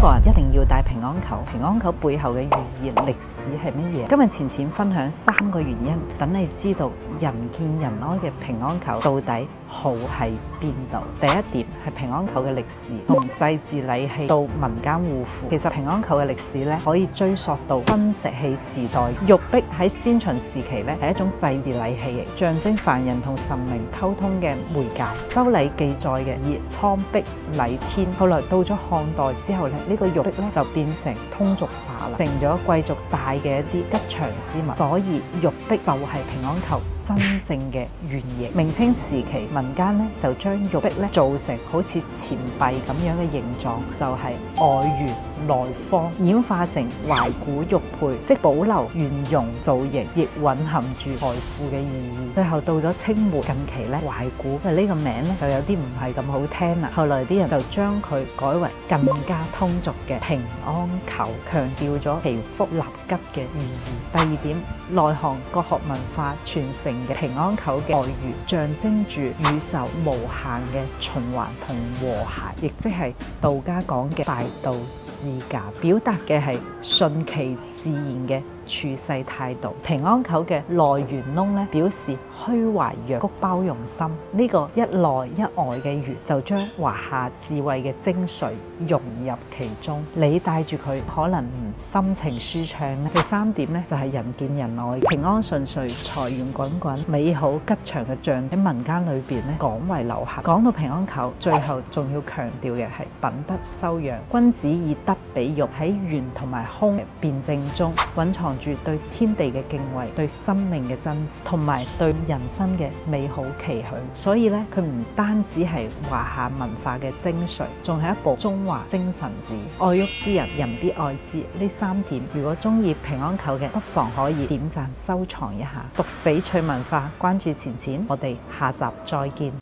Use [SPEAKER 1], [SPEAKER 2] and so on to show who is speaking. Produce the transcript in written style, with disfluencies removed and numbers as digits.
[SPEAKER 1] 國人一定要戴平安球，平安球背後嘅寓意歷史係乜嘢？今日淺淺分享3個原因，等你知道人見人愛嘅平安球到底好喺邊度。第一點係平安球嘅歷史，從祭祀禮器到民間護符。其實平安球嘅歷史咧可以追溯到新石器時代。玉璧喺先秦時期咧係一種祭祀禮器，象徵凡人同神明溝通嘅媒介。周禮記載嘅以蒼璧禮天，後來到咗漢代之後咧，呢個玉璧咧就變成通俗化啦，成咗貴族戴嘅一啲吉祥之物。所以玉璧就係平安球真正嘅原型。明清時期民間咧就將玉璧咧做成好似錢幣咁樣嘅形狀，就係外圓內方，演化成懷古玉佩，即保留圓融造型，亦蘊含住財富嘅意義。最後到咗清末近期咧，懷古嘅呢個名咧就有啲唔係咁好聽啦。後來啲人就將佢改為更加通俗嘅平安球，強調咗祈福立吉嘅寓意。第二點，內行國學文化傳承嘅平安球嘅外緣，象徵住宇宙無限嘅循環同和諧，亦即係道家講嘅大道至簡，表達嘅係順其自然嘅處世態度。平安球嘅內圓窿咧，表示虛懷若谷、包容心。呢個一內一外嘅圓，就將華夏智慧嘅精髓融入其中。你帶住佢，可能唔心情舒暢咧。第三點咧，就係人見人愛，平安順遂、財源滾滾、美好吉祥嘅象喺民間裏邊咧廣為流行。講到平安球，最後仲要強調嘅係品德修養。君子以德比玉，喺圓同埋空嘅辯證中蘊藏住對天地嘅敬畏、對生命嘅珍視，同埋對人生嘅美好期許。所以咧，佢唔單止係華夏文化嘅精髓，仲係一部中華精神史。愛玉之人，人必愛之。呢3點，如果中意平安球嘅，不妨可以點讚收藏一下。讀翡翠文化，關注淺淺，我哋下集再見。